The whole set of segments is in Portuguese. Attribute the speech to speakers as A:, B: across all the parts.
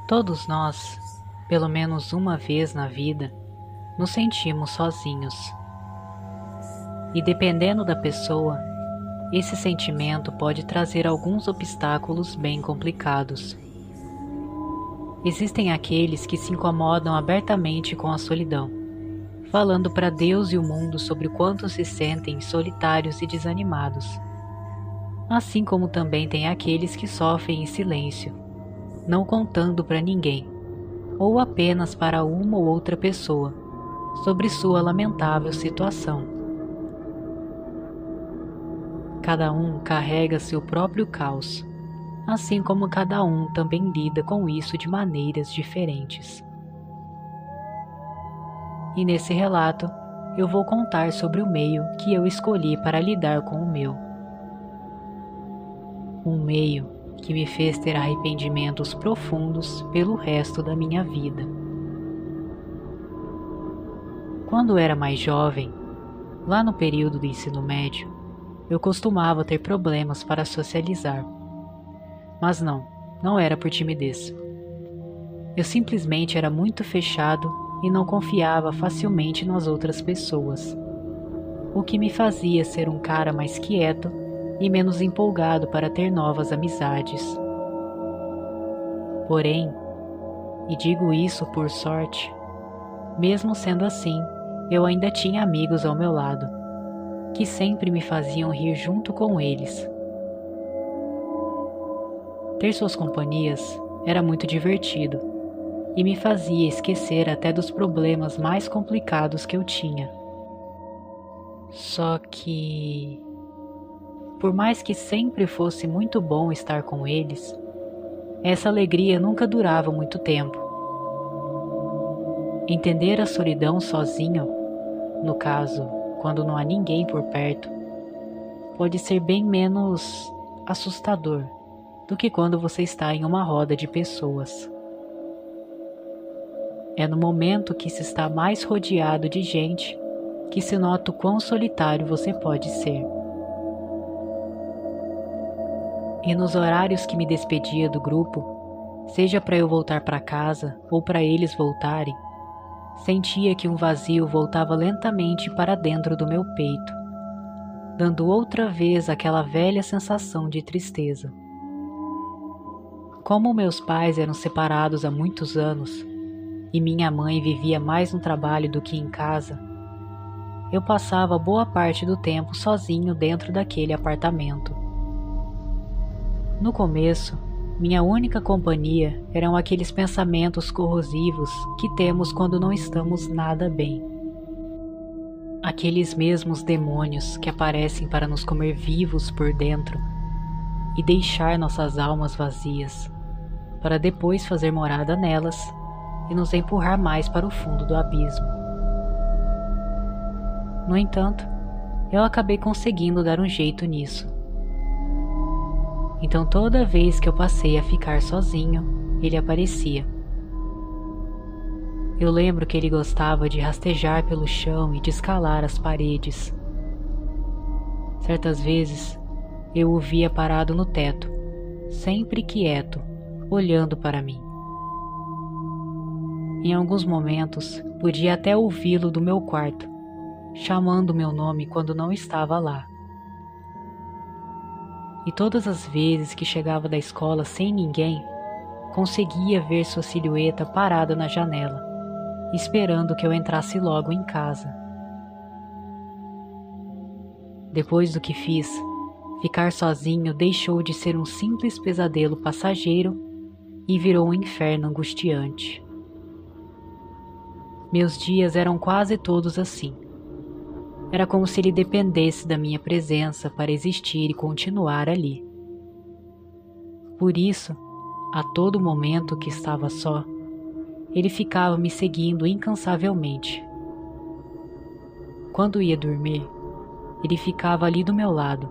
A: Todos nós, pelo menos uma vez na vida, nos sentimos sozinhos. E dependendo da pessoa, esse sentimento pode trazer alguns obstáculos bem complicados. Existem aqueles que se incomodam abertamente com a solidão, falando para Deus e o mundo sobre o quanto se sentem solitários e desanimados. Assim como também tem aqueles que sofrem em silêncio, não contando para ninguém, ou apenas para uma ou outra pessoa, sobre sua lamentável situação. Cada um carrega seu próprio caos, assim como cada um também lida com isso de maneiras diferentes. E nesse relato, eu vou contar sobre o meio que eu escolhi para lidar com o meu. Um meio que me fez ter arrependimentos profundos pelo resto da minha vida. Quando era mais jovem, lá no período do ensino médio, eu costumava ter problemas para socializar. Mas não era por timidez. Eu simplesmente era muito fechado e não confiava facilmente nas outras pessoas, o que me fazia ser um cara mais quieto e menos empolgado para ter novas amizades. Porém, e digo isso por sorte, mesmo sendo assim, eu ainda tinha amigos ao meu lado, que sempre me faziam rir junto com eles. Ter suas companhias era muito divertido e me fazia esquecer até dos problemas mais complicados que eu tinha. Só que, por mais que sempre fosse muito bom estar com eles, essa alegria nunca durava muito tempo. Entender a solidão sozinho, no caso, quando não há ninguém por perto, pode ser bem menos assustador do que quando você está em uma roda de pessoas. É no momento que se está mais rodeado de gente que se nota o quão solitário você pode ser. E nos horários que me despedia do grupo, seja para eu voltar para casa ou para eles voltarem, sentia que um vazio voltava lentamente para dentro do meu peito, dando outra vez aquela velha sensação de tristeza. Como meus pais eram separados há muitos anos e minha mãe vivia mais no trabalho do que em casa, eu passava boa parte do tempo sozinho dentro daquele apartamento. No começo, minha única companhia eram aqueles pensamentos corrosivos que temos quando não estamos nada bem. Aqueles mesmos demônios que aparecem para nos comer vivos por dentro e deixar nossas almas vazias, para depois fazer morada nelas e nos empurrar mais para o fundo do abismo. No entanto, eu acabei conseguindo dar um jeito nisso. Então toda vez que eu passei a ficar sozinho, ele aparecia. Eu lembro que ele gostava de rastejar pelo chão e de escalar as paredes. Certas vezes, eu o via parado no teto, sempre quieto, olhando para mim. Em alguns momentos, podia até ouvi-lo do meu quarto, chamando meu nome quando não estava lá. E todas as vezes que chegava da escola sem ninguém, conseguia ver sua silhueta parada na janela, esperando que eu entrasse logo em casa. Depois do que fiz, ficar sozinho deixou de ser um simples pesadelo passageiro e virou um inferno angustiante. Meus dias eram quase todos assim. Era como se ele dependesse da minha presença para existir e continuar ali. Por isso, a todo momento que estava só, ele ficava me seguindo incansavelmente. Quando ia dormir, ele ficava ali do meu lado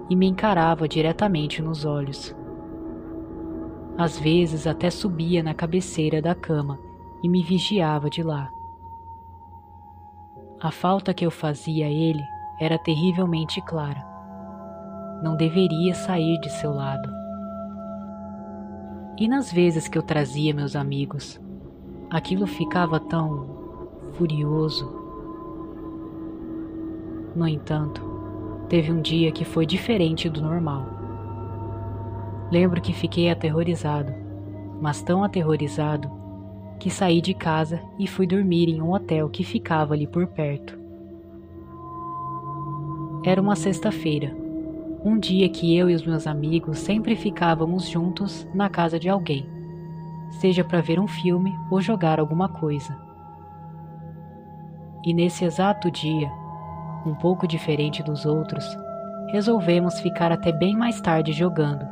A: e me encarava diretamente nos olhos. Às vezes até subia na cabeceira da cama e me vigiava de lá. A falta que eu fazia a ele era terrivelmente clara. Não deveria sair de seu lado. E nas vezes que eu trazia meus amigos, aquilo ficava tão furioso. No entanto, teve um dia que foi diferente do normal. Lembro que fiquei aterrorizado, mas tão aterrorizado que saí de casa e fui dormir em um hotel que ficava ali por perto. Era uma sexta-feira, um dia que eu e os meus amigos sempre ficávamos juntos na casa de alguém, seja para ver um filme ou jogar alguma coisa. E nesse exato dia, um pouco diferente dos outros, resolvemos ficar até bem mais tarde jogando,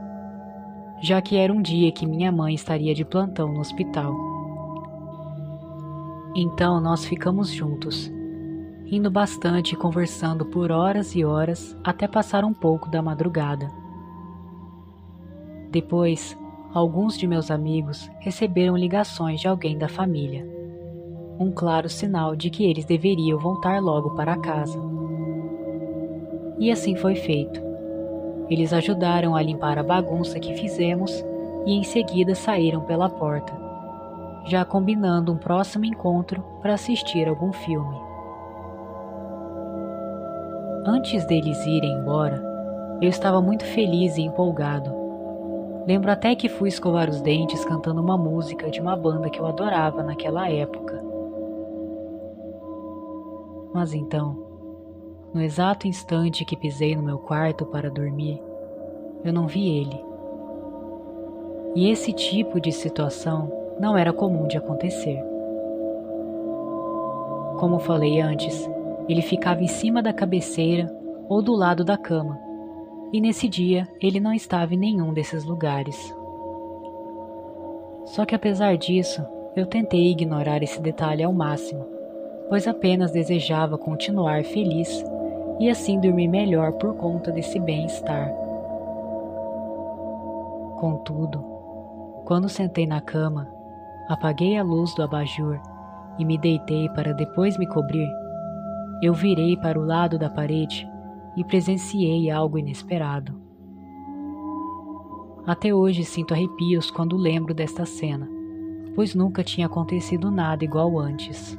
A: já que era um dia que minha mãe estaria de plantão no hospital. Então nós ficamos juntos, rindo bastante e conversando por horas e horas até passar um pouco da madrugada. Depois, alguns de meus amigos receberam ligações de alguém da família, um claro sinal de que eles deveriam voltar logo para casa. E assim foi feito. Eles ajudaram a limpar a bagunça que fizemos e em seguida saíram pela porta, já combinando um próximo encontro para assistir algum filme. Antes deles irem embora, eu estava muito feliz e empolgado. Lembro até que fui escovar os dentes cantando uma música de uma banda que eu adorava naquela época. Mas então, no exato instante que pisei no meu quarto para dormir, eu não vi ele. E esse tipo de situação não era comum de acontecer. Como falei antes, ele ficava em cima da cabeceira ou do lado da cama, e nesse dia ele não estava em nenhum desses lugares. Só que apesar disso, eu tentei ignorar esse detalhe ao máximo, pois apenas desejava continuar feliz e assim dormir melhor por conta desse bem-estar. Contudo, quando sentei na cama, apaguei a luz do abajur e me deitei para depois me cobrir, eu virei para o lado da parede e presenciei algo inesperado. Até hoje sinto arrepios quando lembro desta cena, pois nunca tinha acontecido nada igual antes.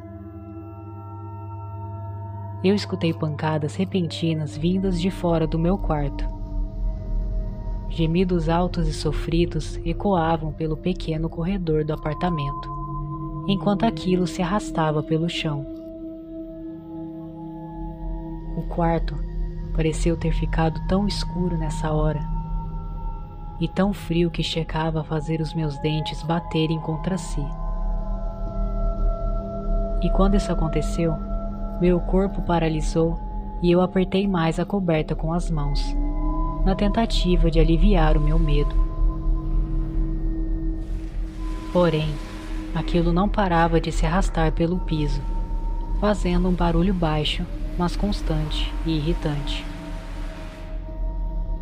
A: Eu escutei pancadas repentinas vindas de fora do meu quarto. Gemidos altos e sofridos ecoavam pelo pequeno corredor do apartamento, enquanto aquilo se arrastava pelo chão. O quarto pareceu ter ficado tão escuro nessa hora, e tão frio que chegava a fazer os meus dentes baterem contra si. E quando isso aconteceu, meu corpo paralisou e eu apertei mais a coberta com as mãos, na tentativa de aliviar o meu medo. Porém, aquilo não parava de se arrastar pelo piso, fazendo um barulho baixo, mas constante e irritante.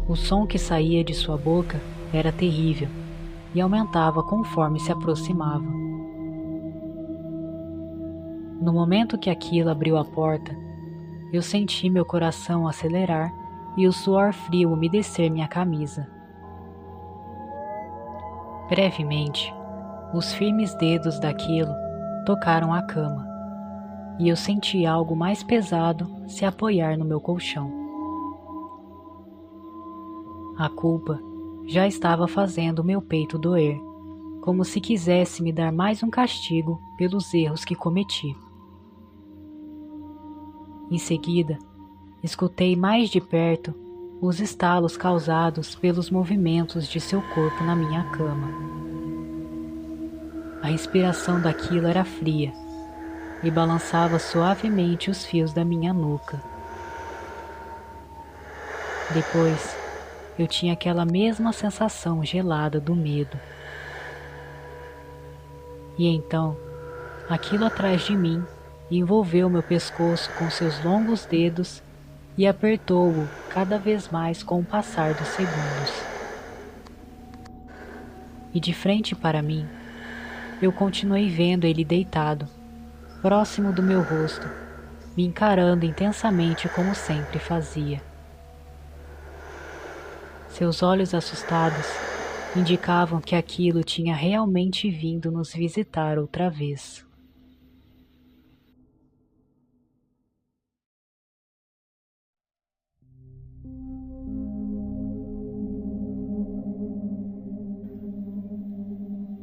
A: O som que saía de sua boca era terrível e aumentava conforme se aproximava. No momento que aquilo abriu a porta, eu senti meu coração acelerar e o suor frio umedecer minha camisa. Brevemente, os firmes dedos daquilo tocaram a cama, e eu senti algo mais pesado se apoiar no meu colchão. A culpa já estava fazendo meu peito doer, como se quisesse me dar mais um castigo pelos erros que cometi. Em seguida, escutei mais de perto os estalos causados pelos movimentos de seu corpo na minha cama. A respiração daquilo era fria e balançava suavemente os fios da minha nuca. Depois, eu tinha aquela mesma sensação gelada do medo. E então, aquilo atrás de mim envolveu meu pescoço com seus longos dedos e apertou-o cada vez mais com o passar dos segundos. E de frente para mim, eu continuei vendo ele deitado, próximo do meu rosto, me encarando intensamente como sempre fazia. Seus olhos assustados indicavam que aquilo tinha realmente vindo nos visitar outra vez.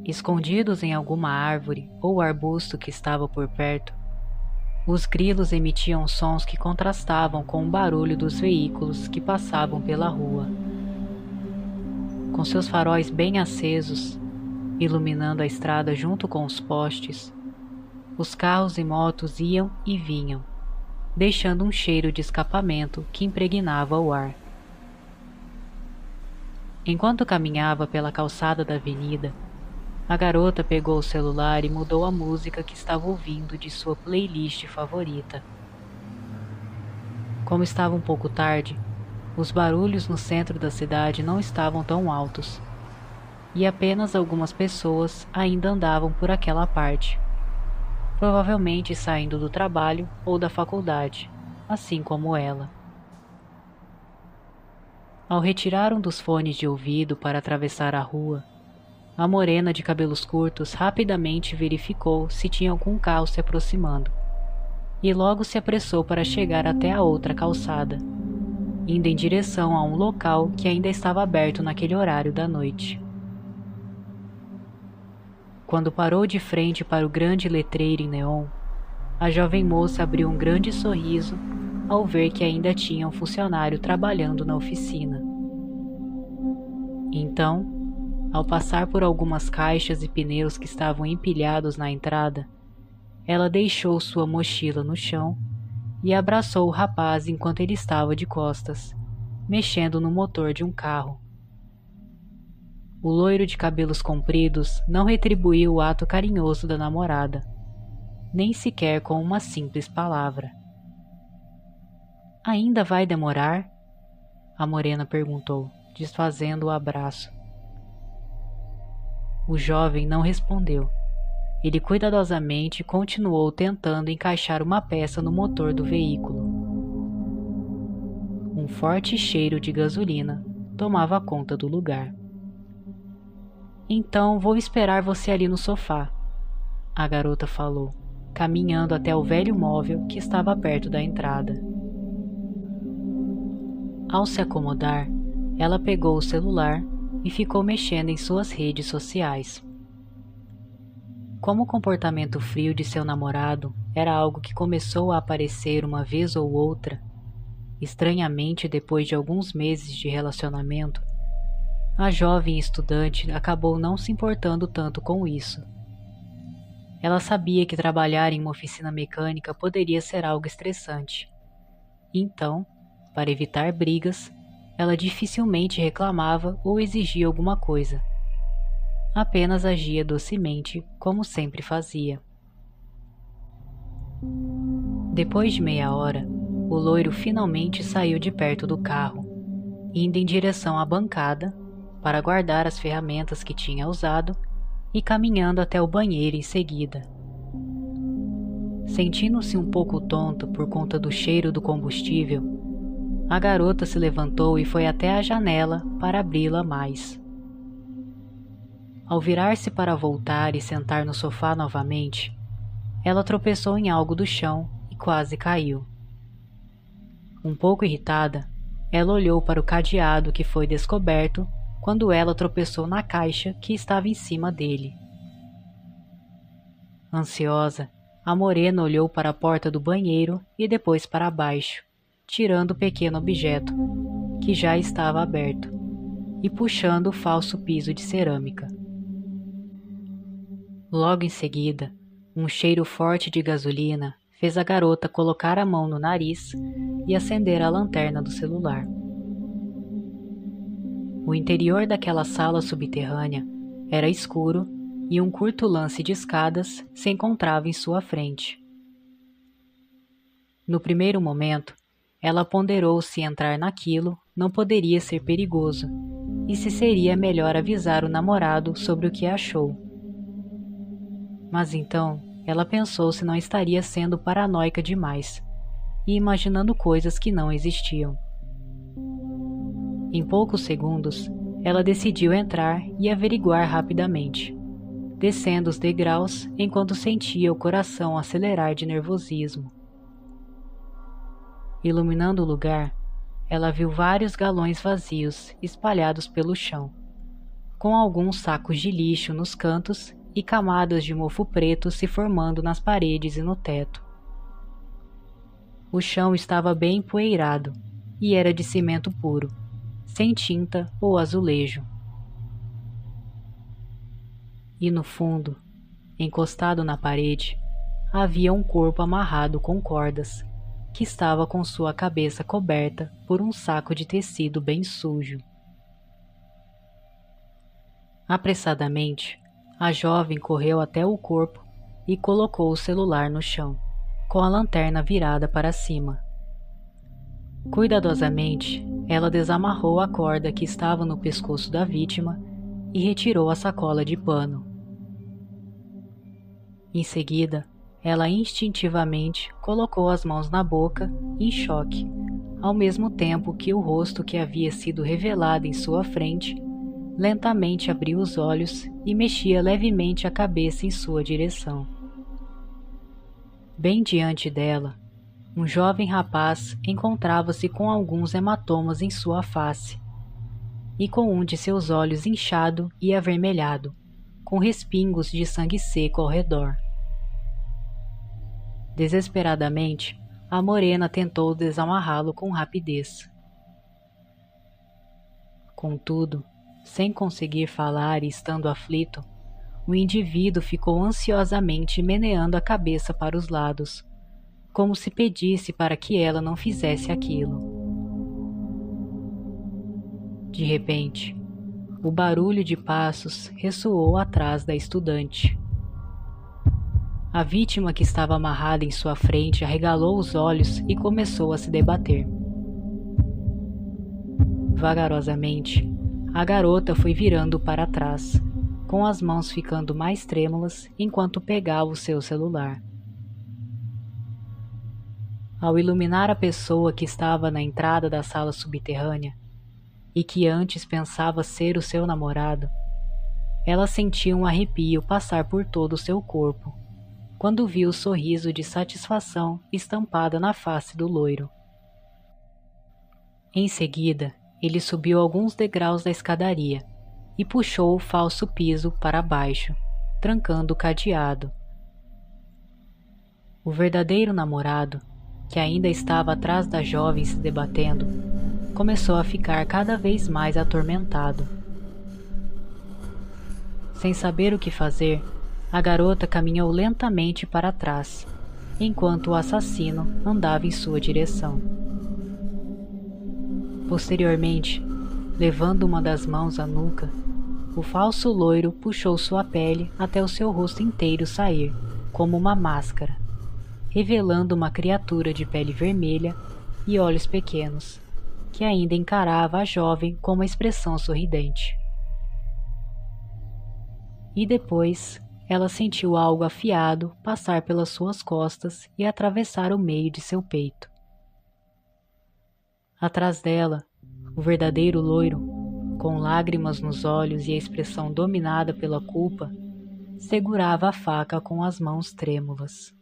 A: Escondidos em alguma árvore ou arbusto que estava por perto, os grilos emitiam sons que contrastavam com o barulho dos veículos que passavam pela rua. Com seus faróis bem acesos, iluminando a estrada junto com os postes, os carros e motos iam e vinham, deixando um cheiro de escapamento que impregnava o ar. Enquanto caminhava pela calçada da avenida, a garota pegou o celular e mudou a música que estava ouvindo de sua playlist favorita. Como estava um pouco tarde, os barulhos no centro da cidade não estavam tão altos, e apenas algumas pessoas ainda andavam por aquela parte, provavelmente saindo do trabalho ou da faculdade, assim como ela. Ao retirar um dos fones de ouvido para atravessar a rua, a morena de cabelos curtos rapidamente verificou se tinha algum carro se aproximando, e logo se apressou para chegar até a outra calçada, indo em direção a um local que ainda estava aberto naquele horário da noite. Quando parou de frente para o grande letreiro em neon, a jovem moça abriu um grande sorriso ao ver que ainda tinha um funcionário trabalhando na oficina. Então, ao passar por algumas caixas e pneus que estavam empilhados na entrada, ela deixou sua mochila no chão e abraçou o rapaz enquanto ele estava de costas, mexendo no motor de um carro. O loiro de cabelos compridos não retribuiu o ato carinhoso da namorada, nem sequer com uma simples palavra. "Ainda vai demorar?" a morena perguntou, desfazendo o abraço. O jovem não respondeu. Ele cuidadosamente continuou tentando encaixar uma peça no motor do veículo. Um forte cheiro de gasolina tomava conta do lugar. "Então vou esperar você ali no sofá", a garota falou, caminhando até o velho móvel que estava perto da entrada. Ao se acomodar, ela pegou o celular e ficou mexendo em suas redes sociais. Como o comportamento frio de seu namorado era algo que começou a aparecer uma vez ou outra, estranhamente depois de alguns meses de relacionamento, a jovem estudante acabou não se importando tanto com isso. Ela sabia que trabalhar em uma oficina mecânica poderia ser algo estressante. Então, para evitar brigas, ela dificilmente reclamava ou exigia alguma coisa. Apenas agia docemente, como sempre fazia. Depois de meia hora, o loiro finalmente saiu de perto do carro, indo em direção à bancada para guardar as ferramentas que tinha usado e caminhando até o banheiro em seguida. Sentindo-se um pouco tonto por conta do cheiro do combustível, a garota se levantou e foi até a janela para abri-la mais. Ao virar-se para voltar e sentar no sofá novamente, ela tropeçou em algo do chão e quase caiu. Um pouco irritada, ela olhou para o cadeado que foi descoberto quando ela tropeçou na caixa que estava em cima dele. Ansiosa, a morena olhou para a porta do banheiro e depois para baixo, tirando o pequeno objeto, que já estava aberto, e puxando o falso piso de cerâmica. Logo em seguida, um cheiro forte de gasolina fez a garota colocar a mão no nariz e acender a lanterna do celular. O interior daquela sala subterrânea era escuro e um curto lance de escadas se encontrava em sua frente. No primeiro momento, ela ponderou se entrar naquilo não poderia ser perigoso e se seria melhor avisar o namorado sobre o que achou. Mas então, ela pensou se não estaria sendo paranoica demais e imaginando coisas que não existiam. Em poucos segundos, ela decidiu entrar e averiguar rapidamente, descendo os degraus enquanto sentia o coração acelerar de nervosismo. Iluminando o lugar, ela viu vários galões vazios espalhados pelo chão, com alguns sacos de lixo nos cantos e camadas de mofo preto se formando nas paredes e no teto. O chão estava bem empoeirado e era de cimento puro, sem tinta ou azulejo. E no fundo, encostado na parede, havia um corpo amarrado com cordas, que estava com sua cabeça coberta por um saco de tecido bem sujo. Apressadamente, a jovem correu até o corpo e colocou o celular no chão, com a lanterna virada para cima. Cuidadosamente, ela desamarrou a corda que estava no pescoço da vítima e retirou a sacola de pano. Em seguida, ela instintivamente colocou as mãos na boca, em choque, ao mesmo tempo que o rosto que havia sido revelado em sua frente lentamente abriu os olhos e mexia levemente a cabeça em sua direção. Bem diante dela, um jovem rapaz encontrava-se com alguns hematomas em sua face e com um de seus olhos inchado e avermelhado, com respingos de sangue seco ao redor. Desesperadamente, a morena tentou desamarrá-lo com rapidez. Contudo, sem conseguir falar e estando aflito, o indivíduo ficou ansiosamente meneando a cabeça para os lados, como se pedisse para que ela não fizesse aquilo. De repente, o barulho de passos ressoou atrás da estudante. A vítima que estava amarrada em sua frente arregalou os olhos e começou a se debater. Vagarosamente, a garota foi virando para trás, com as mãos ficando mais trêmulas enquanto pegava o seu celular. Ao iluminar a pessoa que estava na entrada da sala subterrânea e que antes pensava ser o seu namorado, ela sentiu um arrepio passar por todo o seu corpo, quando viu o sorriso de satisfação estampado na face do loiro. Em seguida, ele subiu alguns degraus da escadaria e puxou o falso piso para baixo, trancando o cadeado. O verdadeiro namorado, que ainda estava atrás da jovem se debatendo, começou a ficar cada vez mais atormentado. Sem saber o que fazer, a garota caminhou lentamente para trás, enquanto o assassino andava em sua direção. Posteriormente, levando uma das mãos à nuca, o falso loiro puxou sua pele até o seu rosto inteiro sair, como uma máscara, revelando uma criatura de pele vermelha e olhos pequenos, que ainda encarava a jovem com uma expressão sorridente. E depois, ela sentiu algo afiado passar pelas suas costas e atravessar o meio de seu peito. Atrás dela, o verdadeiro loiro, com lágrimas nos olhos e a expressão dominada pela culpa, segurava a faca com as mãos trêmulas.